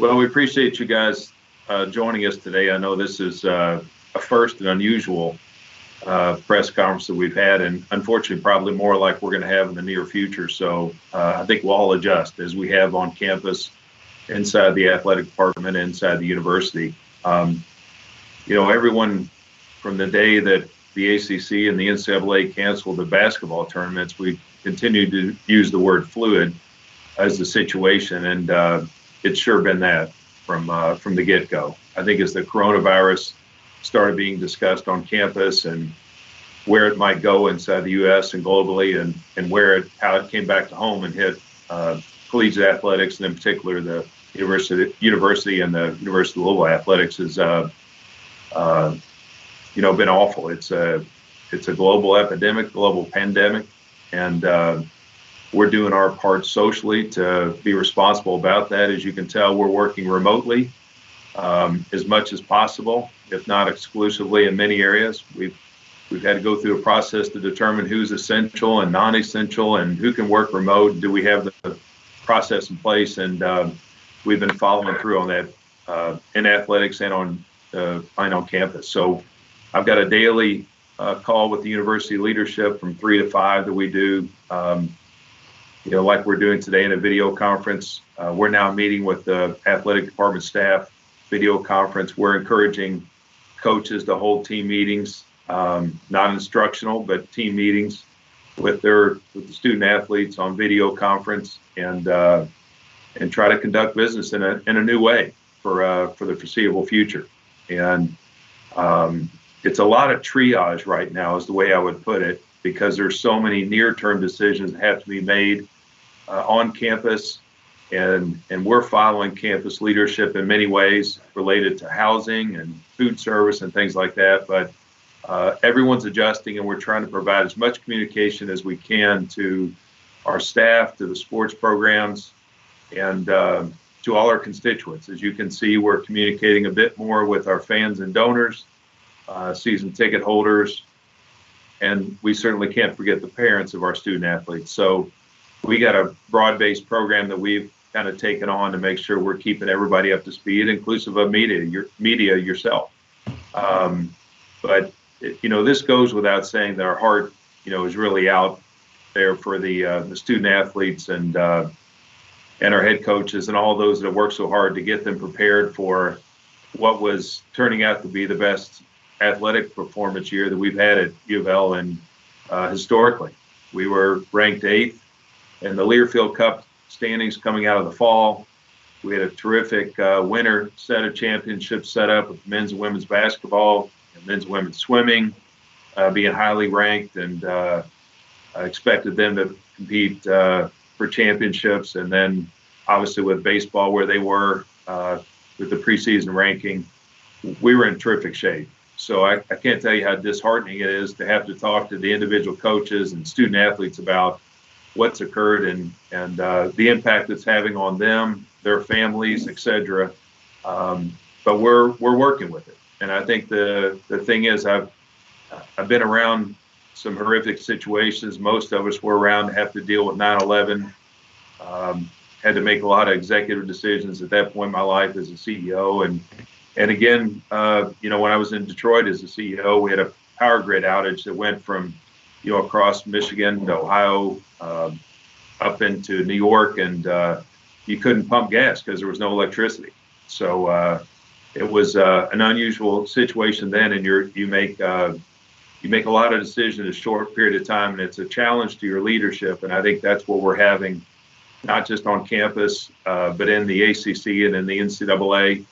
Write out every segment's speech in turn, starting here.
Well, we appreciate you guys joining us today. I know this is a first and unusual press conference that we've had, and unfortunately, probably more like we're going to have in the near future. So I think we'll all adjust as we have on campus, inside the athletic department, inside the university. Everyone from the day that the ACC and the NCAA canceled the basketball tournaments, we continued to use the word fluid as the situation, and it's sure been that from the get-go. I think as the coronavirus started being discussed on campus and where it might go inside the U.S. and globally, and how it came back to home and hit collegiate athletics, and in particular the university and the University of Louisville athletics has been awful. It's a global epidemic, global pandemic, and we're doing our part socially to be responsible about that. As you can tell, we're working remotely as much as possible, if not exclusively in many areas. We've had to go through a process to determine who's essential and non-essential and who can work remote. Do we have the process in place? And we've been following through on that in athletics and on campus. So I've got a daily call with the university leadership from 3 to 5 that we do, like we're doing today in a video conference. We're now meeting with the athletic department staff, video conference. We're encouraging coaches to hold team meetings, not instructional, but team meetings with the student athletes on video conference, and try to conduct business in a new way for the foreseeable future. And it's a lot of triage right now, is the way I would put it, because there's so many near-term decisions that have to be made on campus, and we're following campus leadership in many ways related to housing and food service and things like that. But everyone's adjusting, and we're trying to provide as much communication as we can to our staff, to the sports programs, and to all our constituents. As you can see, we're communicating a bit more with our fans and donors, season ticket holders, and we certainly can't forget the parents of our student athletes. So we got a broad-based program that we've kind of taken on to make sure we're keeping everybody up to speed, inclusive of media yourself. But this goes without saying that our heart, is really out there for the student athletes and our head coaches and all those that have worked so hard to get them prepared for what was turning out to be the best athletic performance year that we've had at U of L, and historically. We were ranked 8th in the Learfield Cup standings coming out of the fall. We had a terrific winter set of championships set up with men's and women's basketball and men's and women's swimming being highly ranked, and I expected them to compete for championships. And then obviously with baseball where they were with the preseason ranking, we were in terrific shape. So I can't tell you how disheartening it is to have to talk to the individual coaches and student athletes about what's occurred and the impact it's having on them, their families, etc. But we're working with it. And I think the thing is, I've been around some horrific situations. Most of us were around to have to deal with 9/11. Had to make a lot of executive decisions at that point in my life as a CEO. And again, when I was in Detroit as a CEO, we had a power grid outage that went from, across Michigan to Ohio, up into New York, and you couldn't pump gas because there was no electricity. So it was an unusual situation then, and you make a lot of decisions in a short period of time, and it's a challenge to your leadership. And I think that's what we're having, not just on campus, but in the ACC and in the NCAA.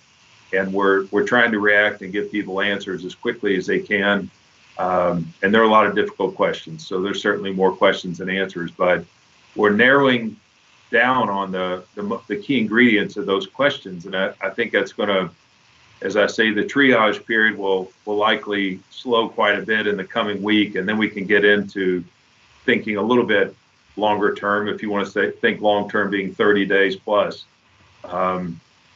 And we're trying to react and give people answers as quickly as they can. And there are a lot of difficult questions. So there's certainly more questions than answers, but we're narrowing down on the key ingredients of those questions. And I think that's going to, as I say, the triage period will likely slow quite a bit in the coming week. And then we can get into thinking a little bit longer term, if you want to think long term being 30 days plus.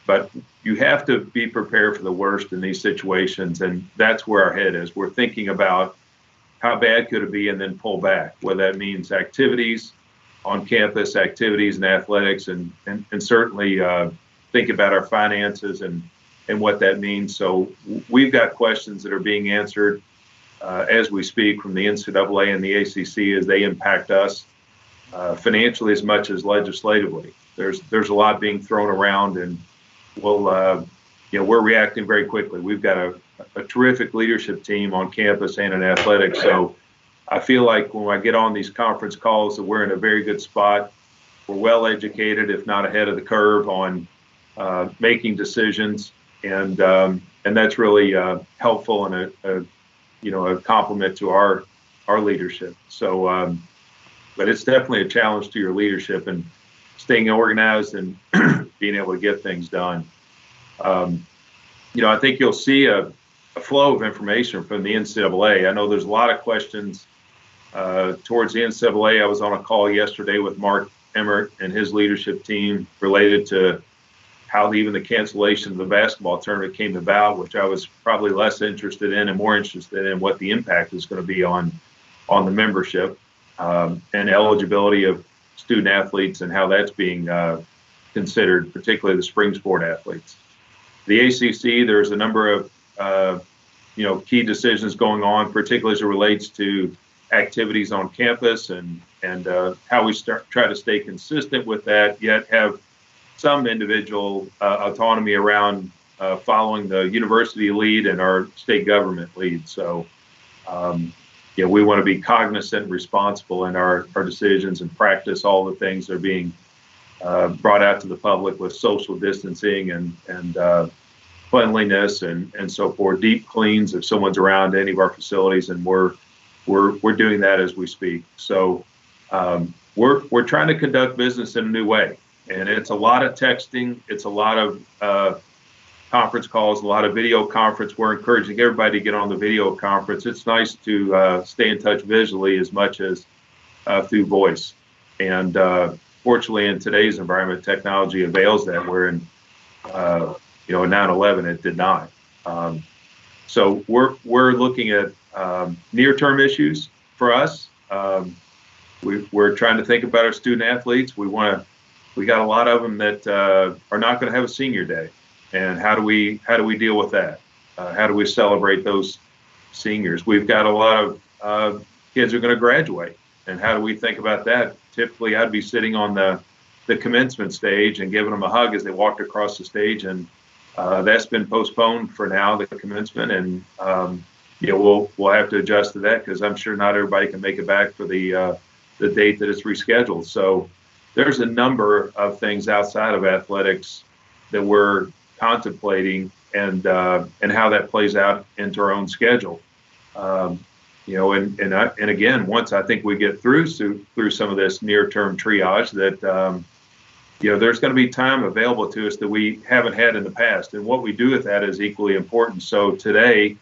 But you have to be prepared for the worst in these situations, and that's where our head is. We're thinking about how bad could it be, and then pull back, whether that means activities on campus, activities in athletics, and certainly think about our finances and what that means. So we've got questions that are being answered as we speak from the NCAA and the ACC as they impact us financially as much as legislatively. There's a lot being thrown around, and we're reacting very quickly. We've got a terrific leadership team on campus and in athletics. So I feel like when I get on these conference calls that we're in a very good spot. We're well educated, if not ahead of the curve, on making decisions, and that's really helpful and a compliment to our leadership. So, but it's definitely a challenge to your leadership and staying organized and being able to get things done. I think you'll see a flow of information from the NCAA. I know there's a lot of questions towards the NCAA. I was on a call yesterday with Mark Emmert and his leadership team related to how even the cancellation of the basketball tournament came about, which I was probably less interested in and more interested in what the impact is going to be on the membership and eligibility of student athletes and how that's being considered, particularly the spring sport athletes. The ACC, there's a number of key decisions going on, particularly as it relates to activities on campus and how we try to stay consistent with that, yet have some individual autonomy around following the university lead and our state government lead. So, we want to be cognizant and responsible in our decisions and practice all the things that are being brought out to the public with social distancing and cleanliness and so forth, deep cleans if someone's around any of our facilities, and we're doing that as we speak. So we're trying to conduct business in a new way, and it's a lot of texting, it's a lot of conference calls, a lot of video conference. We're encouraging everybody to get on the video conference. It's nice to stay in touch visually as much as through voice. And fortunately, in today's environment, technology avails that. Where in 9/11 it did not. So we're looking at near-term issues for us. We're trying to think about our student athletes. We got a lot of them that are not going to have a senior day, and how do we deal with that? How do we celebrate those seniors? We've got a lot of kids who are going to graduate, and how do we think about that? Typically, I'd be sitting on the commencement stage and giving them a hug as they walked across the stage, and that's been postponed for now, the commencement, and we'll have to adjust to that because I'm sure not everybody can make it back for the date that it's rescheduled. So there's a number of things outside of athletics that we're contemplating and how that plays out into our own schedule. And again, once I think we get through some of this near-term triage, that there's going to be time available to us that we haven't had in the past, and what we do with that is equally important. So today,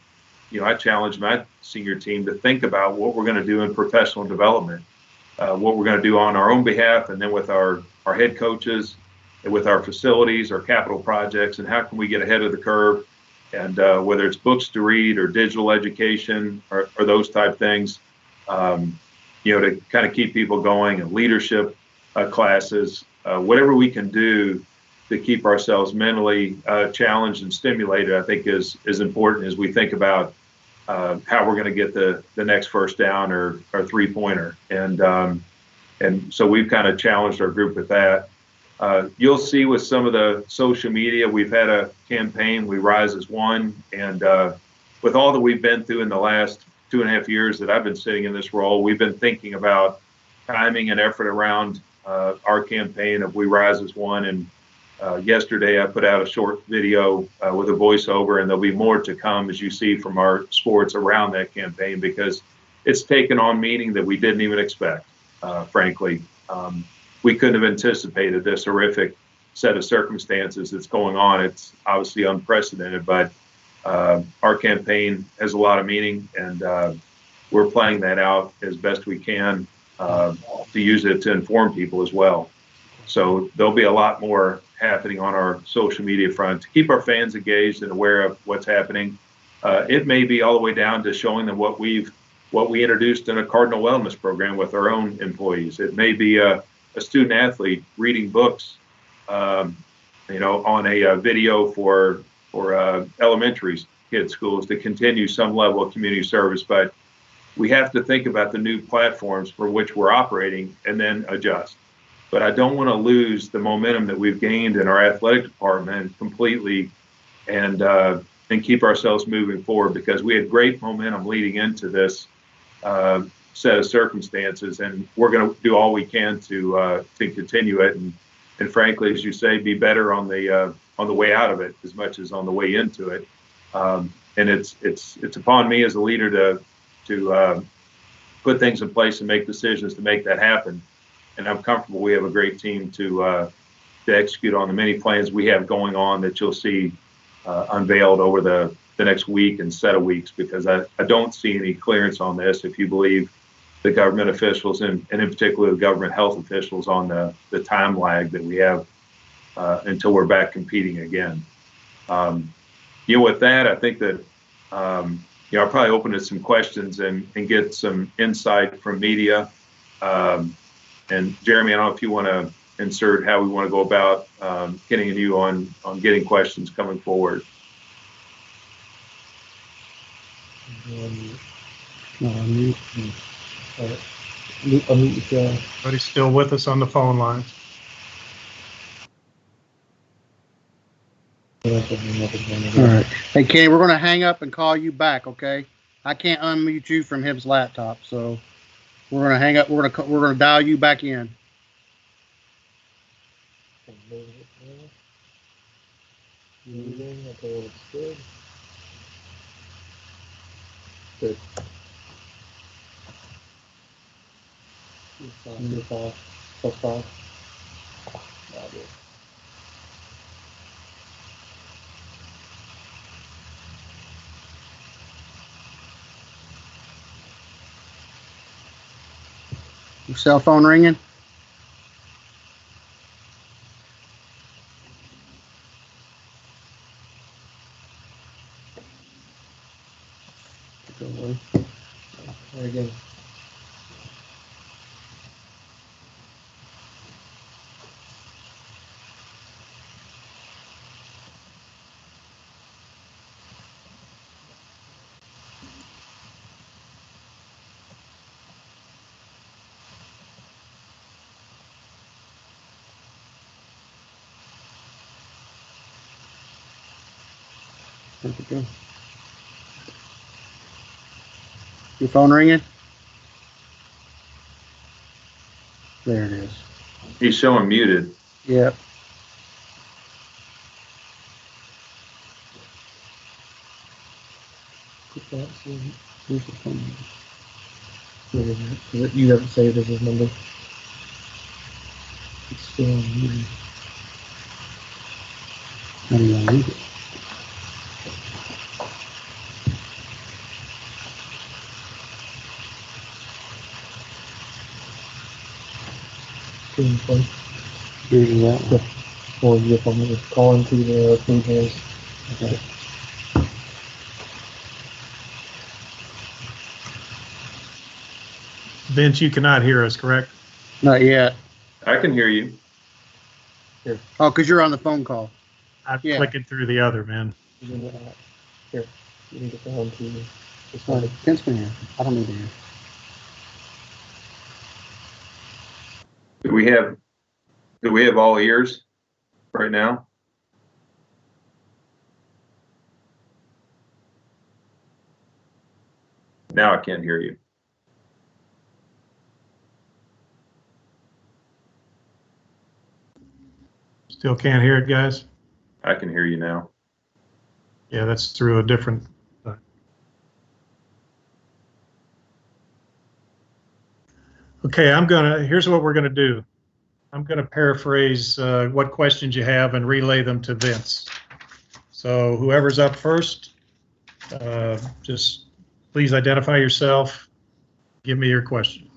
I challenge my senior team to think about what we're going to do in professional development, what we're going to do on our own behalf, and then with our head coaches, and with our facilities, our capital projects, and how can we get ahead of the curve, and whether it's books to read or digital education or those type things, to kind of keep people going, and leadership classes, whatever we can do to keep ourselves mentally challenged and stimulated, I think is important as we think about how we're going to get the next first down or 3-pointer. And so we've kind of challenged our group with that. You'll see with some of the social media, we've had a campaign, We Rise as One, and with all that we've been through in the last 2.5 years that I've been sitting in this role, we've been thinking about timing and effort around our campaign of We Rise as One. And yesterday I put out a short video with a voiceover, and there'll be more to come, as you see from our sports, around that campaign, because it's taken on meaning that we didn't even expect, frankly. We couldn't have anticipated this horrific set of circumstances that's going on. It's obviously unprecedented, but our campaign has a lot of meaning, and we're playing that out as best we can to use it to inform people as well. So there'll be a lot more happening on our social media front to keep our fans engaged and aware of what's happening. It may be all the way down to showing them what we introduced in a Cardinal Wellness program with our own employees. It may be a student athlete reading books on a video for elementary kids schools to continue some level of community service. But we have to think about the new platforms for which we're operating and then adjust. But I don't want to lose the momentum that we've gained in our athletic department completely, and keep ourselves moving forward, because we had great momentum leading into this set of circumstances, and we're going to do all we can to continue it, and frankly, as you say, be better on the way out of it as much as on the way into it. And it's upon me as a leader to put things in place and make decisions to make that happen. And I'm comfortable we have a great team to execute on the many plans we have going on that you'll see unveiled over the next week and set of weeks, because I don't see any clearance on this if you believe the government officials, and in particular the government health officials, on the time lag that we have until we're back competing again. With that, I think that I'll probably open to some questions and get some insight from media. And Jeremy, I don't know if you want to insert how we want to go about getting you on getting questions coming forward. Everybody's still with us on the phone line. All right. Hey, Kenny, we're going to hang up and call you back, okay? I can't unmute you from his laptop, so we're going to hang up. We're going to dial you back in. Good. Your cell phone ringing? There again. Where'd it go? Your phone ringing? There it is. He's showing muted. Yep. Put that, so here's the phone number. You haven't saved as his number. It's still on muted. How do you unmute it? Here's that one. Or your phone is calling to the food hands. Okay. Vince, you cannot hear us, correct? Not yet. I can hear you. Here. Oh, because you're on the phone call. I'm clicking through the other, man. Here. You need to go on to this one. Vince can hear. I don't need to hear. Do we have all ears right now? Now I can't hear you. Still can't hear it, guys? I can hear you now. Yeah, that's through a different. Okay, here's what we're gonna do. I'm gonna paraphrase what questions you have and relay them to Vince. So whoever's up first, just please identify yourself. Give me your question.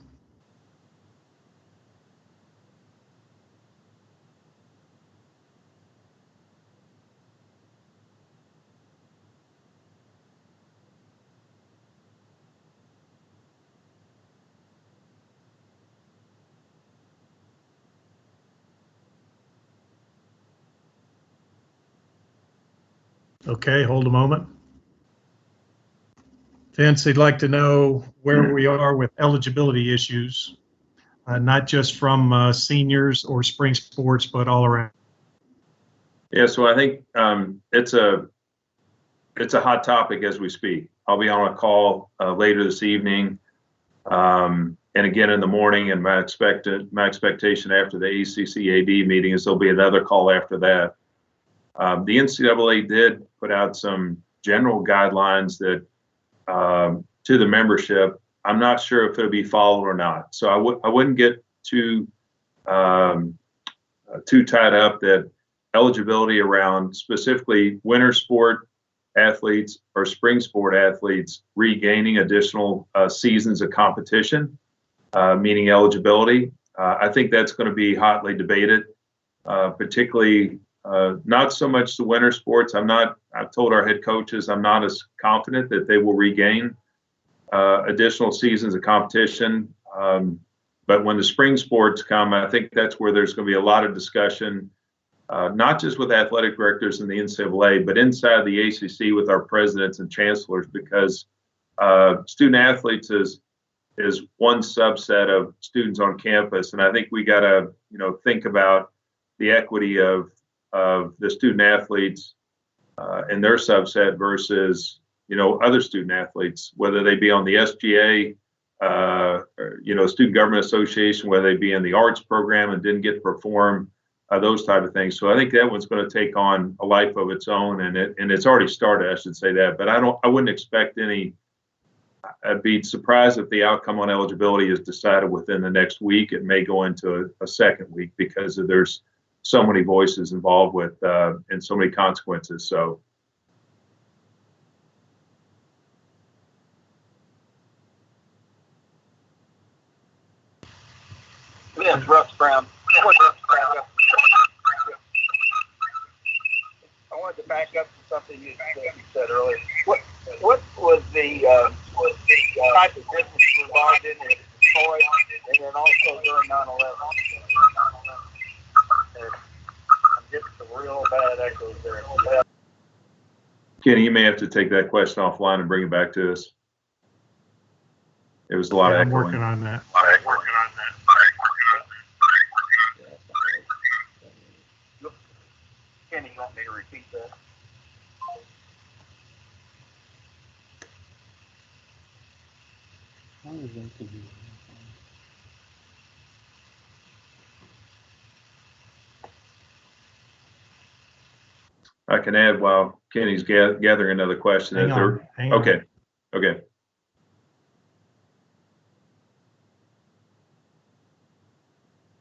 Okay, hold a moment. Vince, he'd like to know where we are with eligibility issues, not just from seniors or spring sports, but all around. Yeah, so I think it's a hot topic as we speak. I'll be on a call later this evening, and again in the morning. And my expectation after the ACCAD meeting is there'll be another call after that. The NCAA did put out some general guidelines that to the membership. I'm not sure if it'll be followed or not. So I wouldn't get too tied up that eligibility around specifically winter sport athletes or spring sport athletes regaining additional seasons of competition, meaning eligibility. I think that's going to be hotly debated, particularly not so much the winter sports. I've told our head coaches I'm not as confident that they will regain additional seasons of competition. But when the spring sports come, I think that's where there's going to be a lot of discussion, not just with athletic directors in the NCAA, but inside the ACC with our presidents and chancellors, because student athletes is one subset of students on campus. And I think we got to, think about the equity of the student athletes and their subset versus, other student athletes, whether they be on the SGA, Student Government Association, whether they be in the arts program and didn't get to perform, those type of things. So I think that one's going to take on a life of its own, and it's already started, I should say that. But I wouldn't expect any. I'd be surprised if the outcome on eligibility is decided within the next week. It may go into a second week because there's so many voices involved with and so many consequences. So. Yes, Russ Brown. I wanted to back up to something you said earlier. What was the type of business you were involved in Detroit, and then also during 9/11? I'm getting some real bad echoes there. Kenny, you may have to take that question offline and bring it back to us. It was a lot of echoing. I'm working on that. Kenny, you want me to repeat that? I can add while Kenny's gathering another question. Hang on. Okay.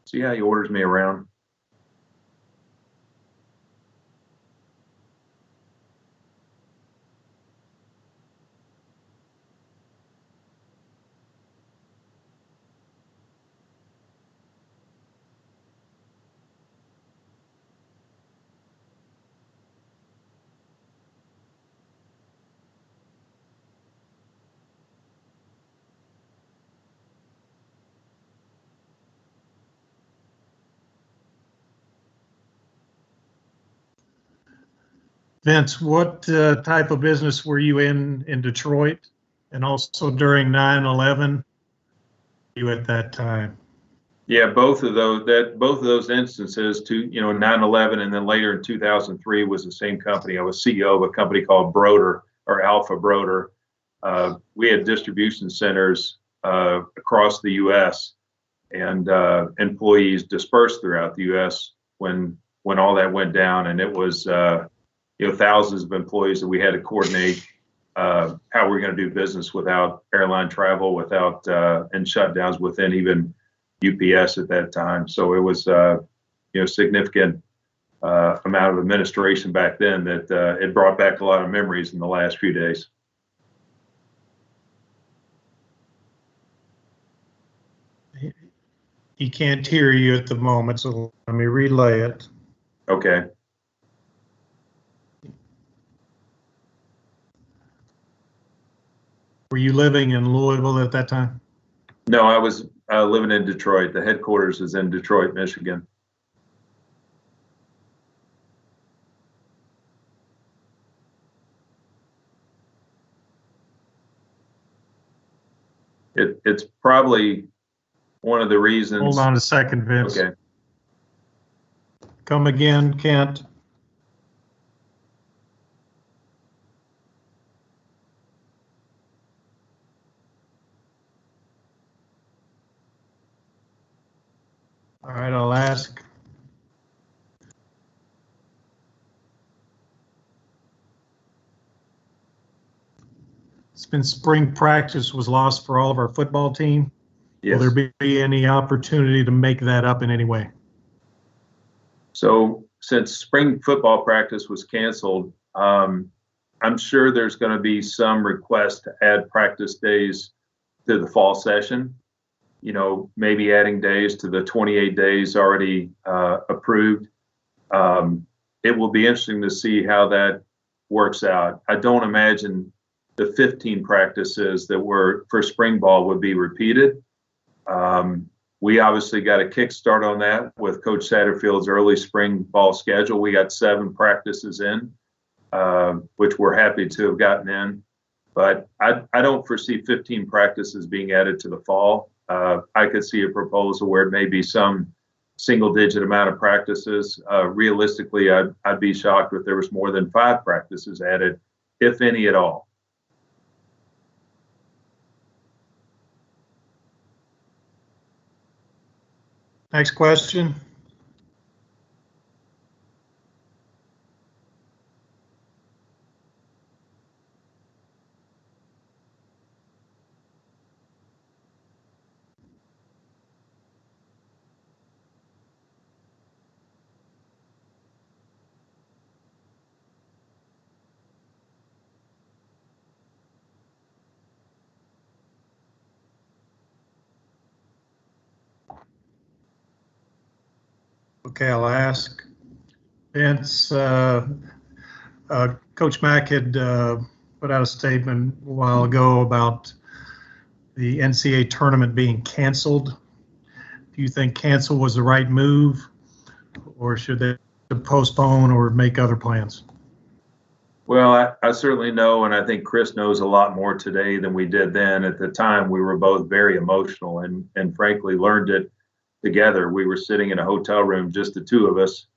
See how he orders me around? Vince, what type of business were you in Detroit, and also during 9/11? You at that time? Yeah, both of those instances, 9/11, and then later in 2003 was the same company. I was CEO of a company called Broder, or Alpha Broder. We had distribution centers across the U.S. and employees dispersed throughout the U.S. when all that went down, and it was thousands of employees that we had to coordinate how we're going to do business without airline travel, without and shutdowns within even UPS at that time. So it was significant amount of administration back then that it brought back a lot of memories in the last few days. He can't hear you at the moment, so let me relay it. Okay. Were you living in Louisville at that time? No, I was living in Detroit. The headquarters is in Detroit, Michigan. It's probably one of the reasons. Hold on a second, Vince. Okay. Come again, Kent. All right, I'll ask. It's been spring practice was lost for all of our football team. Yes. Will there be any opportunity to make that up in any way? So since spring football practice was canceled, I'm sure there's going to be some request to add practice days to the fall session. You know, maybe adding days to the 28 days already approved. It will be interesting to see how that works out. I don't imagine the 15 practices that were for spring ball would be repeated. We obviously got a kickstart on that with Coach Satterfield's early spring ball schedule. We got 7 practices in, which we're happy to have gotten in. But I don't foresee 15 practices being added to the fall. I could see a proposal where it may be some single-digit amount of practices. Realistically, I'd be shocked if there was more than 5 practices added, if any at all. Next question. Okay, I'll ask. Vince, Coach Mack had put out a statement a while ago about the NCAA tournament being canceled. Do you think cancel was the right move, or should they postpone or make other plans? Well, I certainly know, and I think Chris knows a lot more today than we did then. At the time, we were both very emotional and frankly learned it together. We were sitting in a hotel room, just the two of us,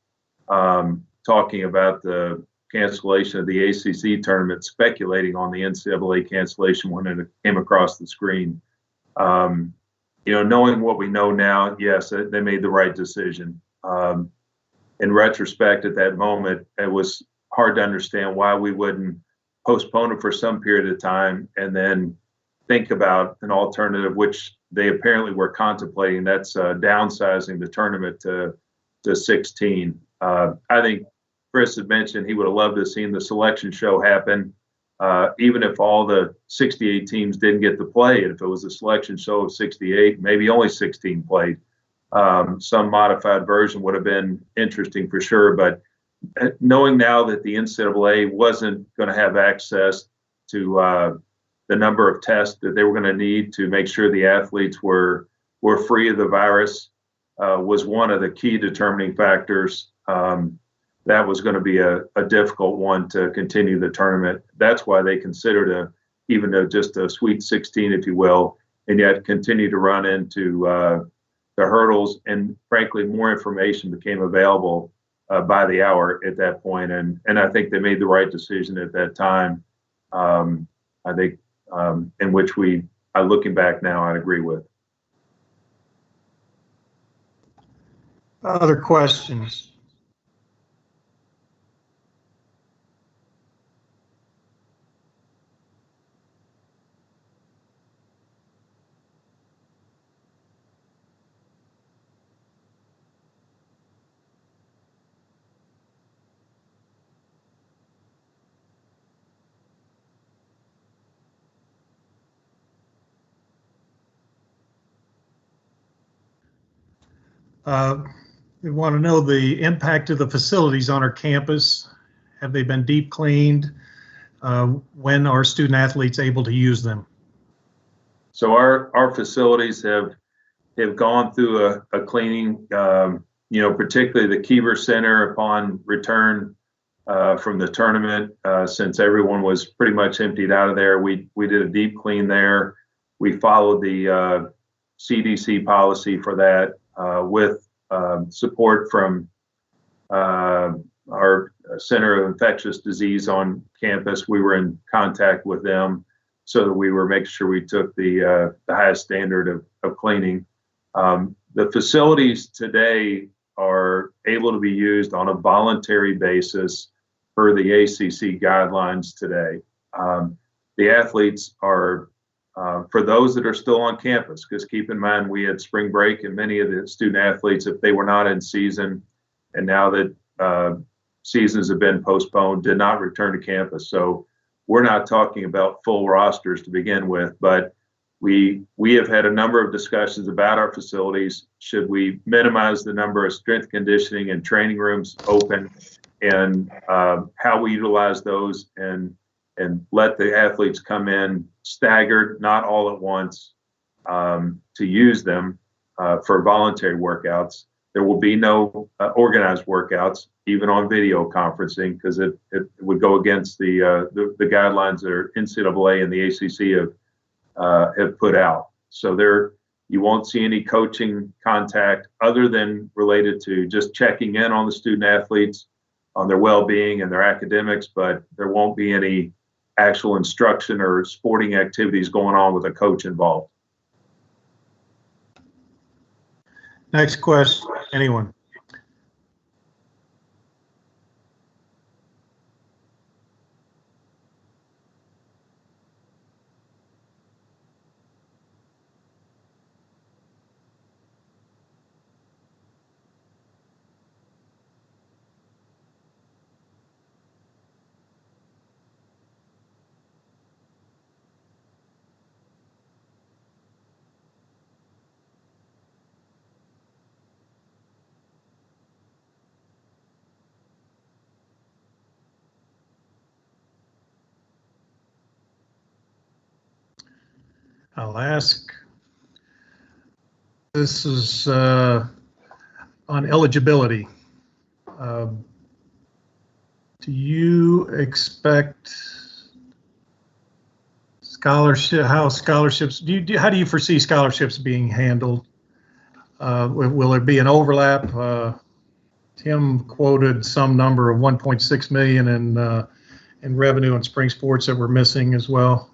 talking about the cancellation of the ACC tournament, speculating on the NCAA cancellation when it came across the screen. You know, knowing what we know now, yes, they made the right decision. In retrospect, at that moment, it was hard to understand why we wouldn't postpone it for some period of time and then think about an alternative, which they apparently were contemplating. That's downsizing the tournament to 16. I think Chris had mentioned he would have loved to have seen the selection show happen, even if all the 68 teams didn't get to play. And if it was a selection show of 68, maybe only 16 played. Some modified version would have been interesting for sure. But knowing now that the NCAA wasn't going to have access to the number of tests that they were going to need to make sure the athletes were free of the virus was one of the key determining factors. That was going to be a difficult one to continue the tournament. That's why they considered just a Sweet 16, if you will, and yet continue to run into the hurdles. And frankly, more information became available by the hour at that point. And I think they made the right decision at that time. I think in which looking back now, I'd agree with. Other questions? We want to know the impact of the facilities on our campus. Have they been deep cleaned? When are student athletes able to use them? So our facilities have gone through a cleaning, particularly the Kiever Center upon return from the tournament, since everyone was pretty much emptied out of there. We did a deep clean there. we followed the CDC policy for that with support from our Center of Infectious Disease on campus. We were in contact with them so that we were making sure we took the highest standard of cleaning. The facilities today are able to be used on a voluntary basis per the ACC guidelines today. The athletes are, for those that are still on campus, because keep in mind we had spring break and many of the student athletes, if they were not in season, and now that seasons have been postponed, did not return to campus. So we're not talking about full rosters to begin with, but we have had a number of discussions about our facilities. Should we minimize the number of strength conditioning and training rooms open, and how we utilize those, and let the athletes come in staggered, not all at once, to use them for voluntary workouts. There will be no organized workouts, even on video conferencing, because it would go against the guidelines that are NCAA and the ACC have put out. So you won't see any coaching contact other than related to just checking in on the student athletes, on their well-being and their academics, but there won't be any actual instruction or sporting activities going on with a coach involved. Next question, anyone? I'll ask. This is on eligibility. Do you expect how do you foresee scholarships being handled? Will there be an overlap? Tim quoted some number of 1.6 million in revenue on spring sports that we're missing as well.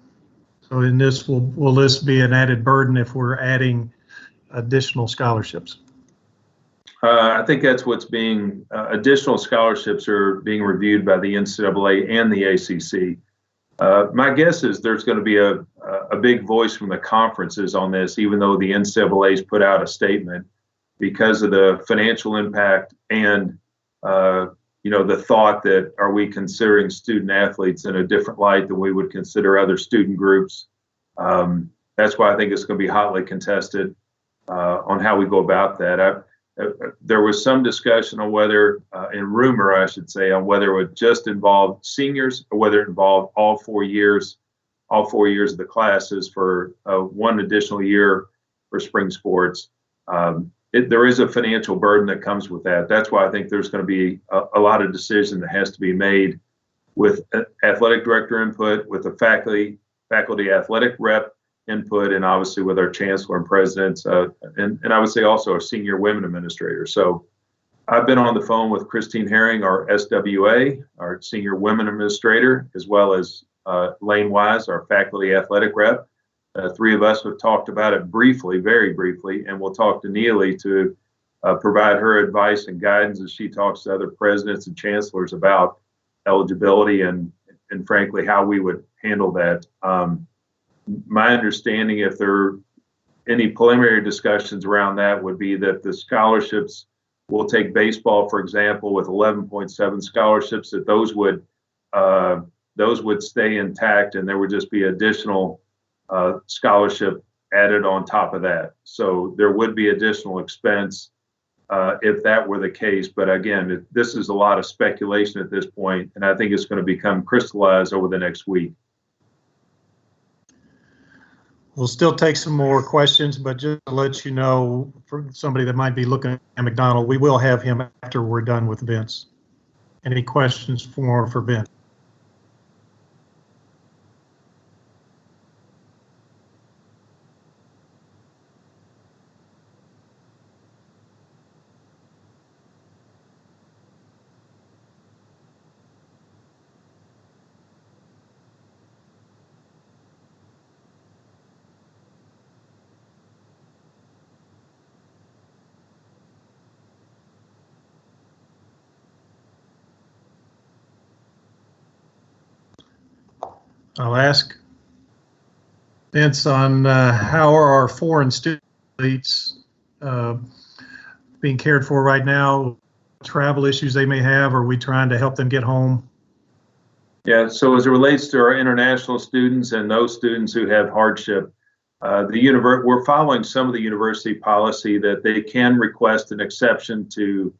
So in this, will this be an added burden if we're adding additional scholarships? I think that's what's being, additional scholarships are being reviewed by the NCAA and the ACC. My guess is there's going to be a big voice from the conferences on this, even though the NCAA's put out a statement, because of the financial impact and the thought that, are we considering student athletes in a different light than we would consider other student groups? That's why I think it's going to be hotly contested on how we go about that. There was some discussion on whether, and rumor, I should say, on whether it would just involve seniors or whether it involved all 4 years of the classes for one additional year for spring sports. There is a financial burden that comes with that. That's why I think there's going to be a lot of decision that has to be made with athletic director input, with the faculty athletic rep input, and obviously with our chancellor and presidents, and I would say also our senior women administrator. So I've been on the phone with Christine Herring, our SWA, our senior women administrator, as well as Lane Wise, our faculty athletic rep. Three of us have talked about it briefly, very briefly, and we'll talk to Neely to provide her advice and guidance as she talks to other presidents and chancellors about eligibility and frankly, how we would handle that. My understanding, if there are any preliminary discussions around that, would be that the scholarships, will take baseball, for example, with 11.7 scholarships, that those would stay intact, and there would just be additional scholarship added on top of that. So there would be additional expense if that were the case. But again, this is a lot of speculation at this point, and I think it's going to become crystallized over the next week. We'll still take some more questions, but just to let you know, for somebody that might be looking at McDonald, we will have him after we're done with Vince. Any questions for Vince? I'll ask Vince on how are our foreign students being cared for right now, travel issues they may have, are we trying to help them get home? Yeah, so as it relates to our international students and those students who have hardship, we're following some of the university policy that they can request an exception to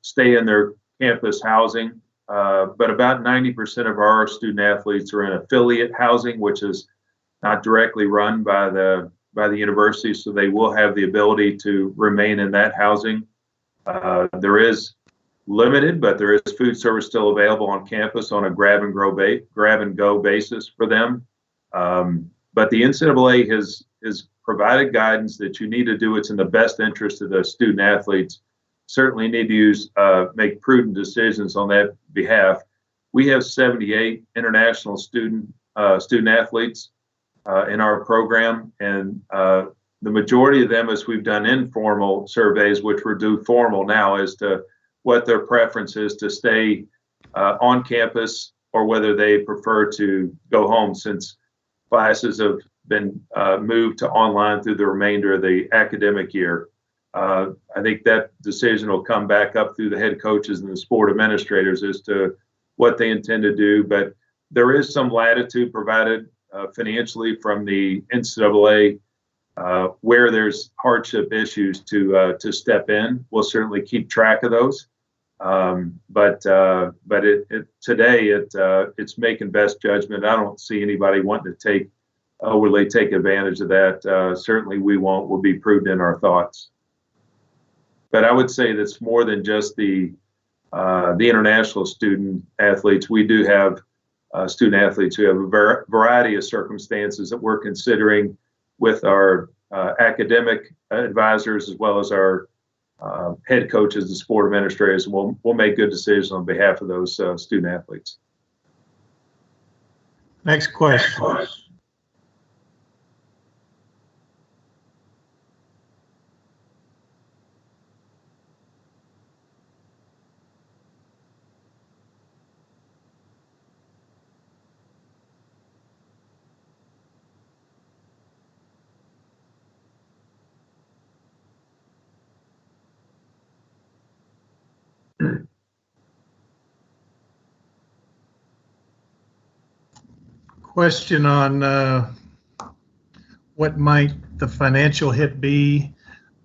stay in their campus housing. But about 90% of our student athletes are in affiliate housing, which is not directly run by the university, so they will have the ability to remain in that housing. There is limited, but there is food service still available on campus on a grab and go basis for them. But the NCAA has provided guidance that you need to do what's in the best interest of the student athletes. Certainly need to make prudent decisions on that behalf. We have 78 international student athletes in our program, and the majority of them, as we've done informal surveys, which we're due formal now, as to what their preference is to stay on campus or whether they prefer to go home, since classes have been moved to online through the remainder of the academic year. I think that decision will come back up through the head coaches and the sport administrators as to what they intend to do. But there is some latitude provided financially from the NCAA where there's hardship issues to step in. We'll certainly keep track of those. But today it's making best judgment. I don't see anybody wanting to overly take advantage of that. Certainly we won't. We'll be prudent in our thoughts. But I would say that's more than just the international student athletes. We do have student athletes who have a variety of circumstances that we're considering with our academic advisors as well as our head coaches and sport administrators, and we'll make good decisions on behalf of those student athletes. Next question. Question on what might the financial hit be,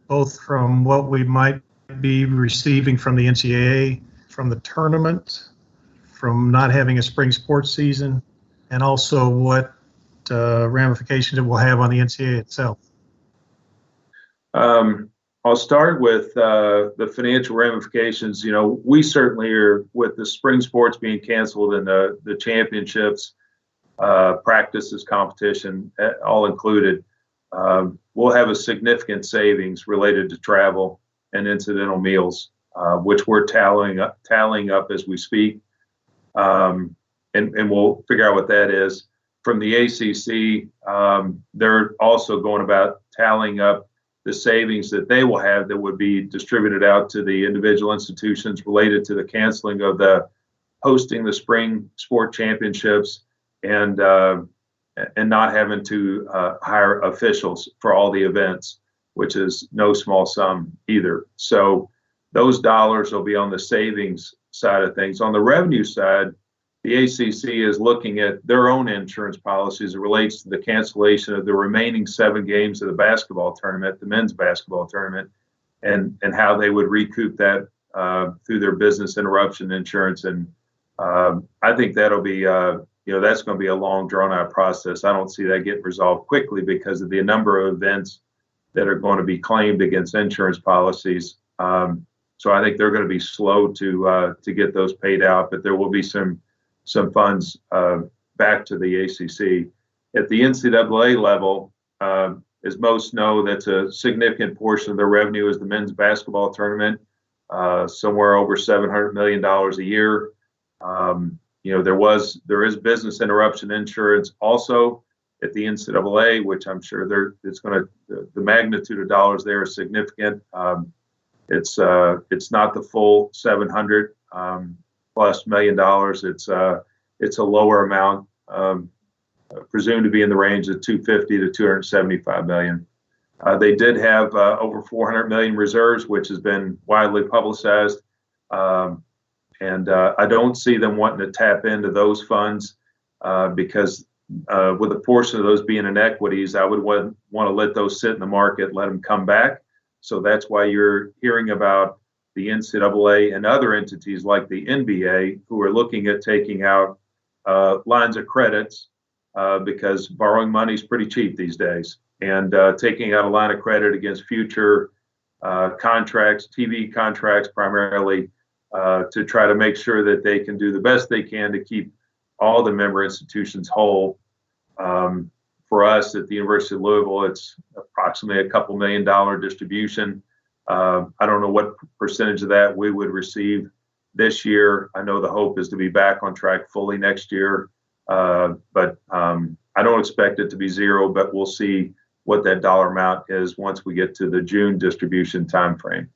both from what we might be receiving from the NCAA, from the tournament, from not having a spring sports season, and also what ramifications it will have on the NCAA itself. I'll start with the financial ramifications. You know, we certainly are, with the spring sports being canceled and the championships, practices, competition, all included, we'll have a significant savings related to travel and incidental meals, which we're tallying up as we speak. And we'll figure out what that is. From the ACC, they're also going about tallying up the savings that they will have that would be distributed out to the individual institutions related to the canceling of hosting the spring sport championships and not having to hire officials for all the events, which is no small sum either. So those dollars will be on the savings side of things. On the revenue side, the ACC is looking at their own insurance policies. It relates to the cancellation of the remaining 7 games of the basketball tournament, the men's basketball tournament, and how they would recoup that through their business interruption insurance. And I think that'll be, that's going to be a long, drawn-out process. I don't see that getting resolved quickly because of the number of events that are going to be claimed against insurance policies. So I think they're going to be slow to get those paid out, but there will be some funds back to the ACC. At the NCAA level, as most know, that's a significant portion of their revenue is the men's basketball tournament, somewhere over $700 million a year. There is business interruption insurance also at the NCAA, which I'm sure the magnitude of dollars there is significant. It's not the full $700 plus $1 million. It's a lower amount presumed to be in the range of 250 to 275 million. They did have over 400 million reserves, which has been widely publicized. And I don't see them wanting to tap into those funds because with a portion of those being in equities, I would want to let those sit in the market, let them come back. So that's why you're hearing about the NCAA and other entities like the NBA who are looking at taking out lines of credits because borrowing money is pretty cheap these days. And taking out a line of credit against future contracts, TV contracts primarily, to try to make sure that they can do the best they can to keep all the member institutions whole. For us at the University of Louisville, it's approximately a couple $1 million distribution. I don't know what percentage of that we would receive this year. I know the hope is to be back on track fully next year, but I don't expect it to be zero, but we'll see what that dollar amount is once we get to the June distribution timeframe.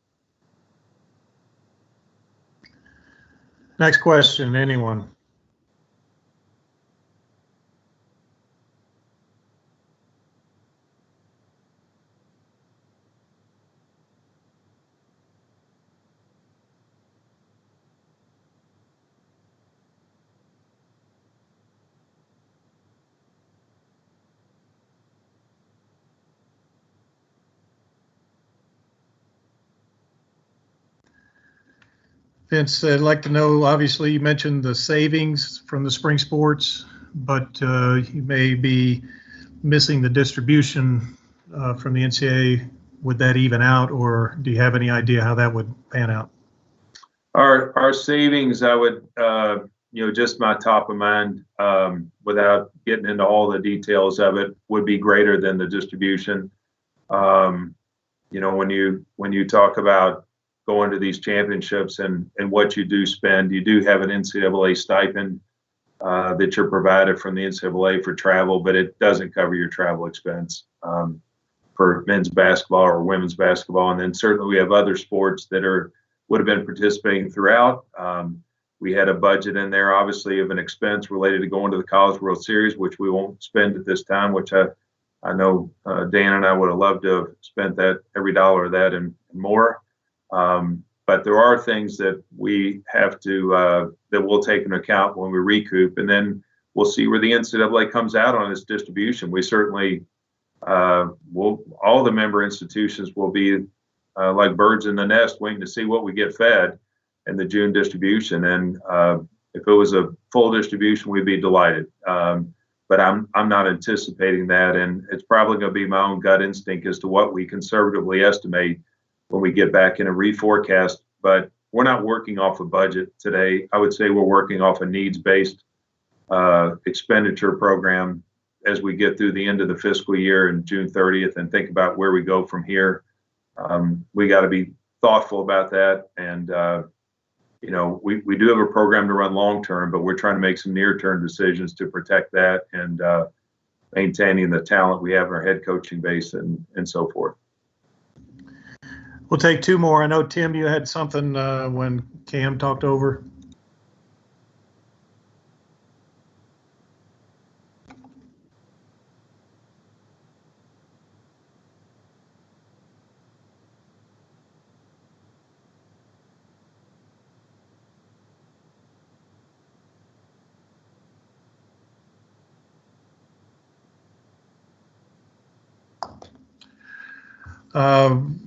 Next question, anyone? Vince, I'd like to know, obviously you mentioned the savings from the spring sports, but you may be missing the distribution from the NCAA. Would that even out, or do you have any idea how that would pan out? Our savings, I would, just my top of mind, without getting into all the details of it, would be greater than the distribution. When you talk about going to these championships and what you do spend, you do have an NCAA stipend that you're provided from the NCAA for travel, but it doesn't cover your travel expense for men's basketball or women's basketball. And then certainly we have other sports that would have been participating throughout. We had a budget in there, obviously, of an expense related to going to the College World Series, which we won't spend at this time, which I know Dan and I would have loved to have spent that, every dollar of that and more. But there are things that we have to, that we'll take into account when we recoup, and then we'll see where the NCAA comes out on its distribution. We certainly, all the member institutions will be like birds in the nest waiting to see what we get fed in the June distribution. And if it was a full distribution, we'd be delighted. But I'm not anticipating that, and it's probably going to be my own gut instinct as to what we conservatively estimate when we get back in a reforecast. But we're not working off a budget today. I would say we're working off a needs-based expenditure program as we get through the end of the fiscal year and June 30th and think about where we go from here. We got to be thoughtful about that. And, we do have a program to run long-term, but we're trying to make some near-term decisions to protect that and maintaining the talent we have in our head coaching base and so forth. We'll take two more. I know, Tim, you had something when Cam talked over.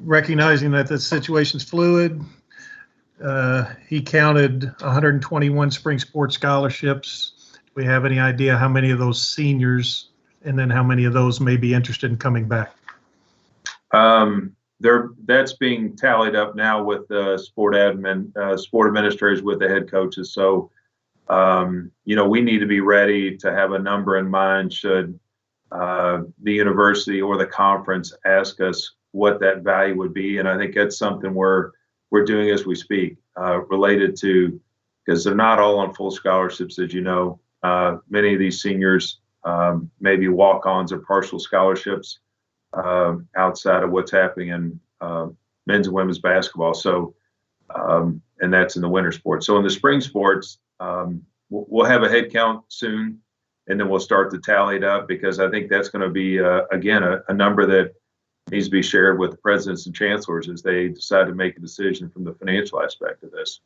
Recognizing that the situation's fluid, he counted 121 spring sports scholarships. Do we have any idea how many of those seniors, and then how many of those may be interested in coming back? That's being tallied up now with the sport administrators with the head coaches. So, we need to be ready to have a number in mind should the university or the conference ask us what that value would be. And I think that's something we're doing as we speak, related to, because they're not all on full scholarships, as you know. Many of these seniors maybe walk-ons or partial scholarships outside of what's happening in men's and women's basketball. So, and that's in the winter sports. So in the spring sports, we'll have a head count soon. and then we'll start to tally it up, because I think that's going to be, again, a number that needs to be shared with the presidents and chancellors as they decide to make a decision from the financial aspect of this.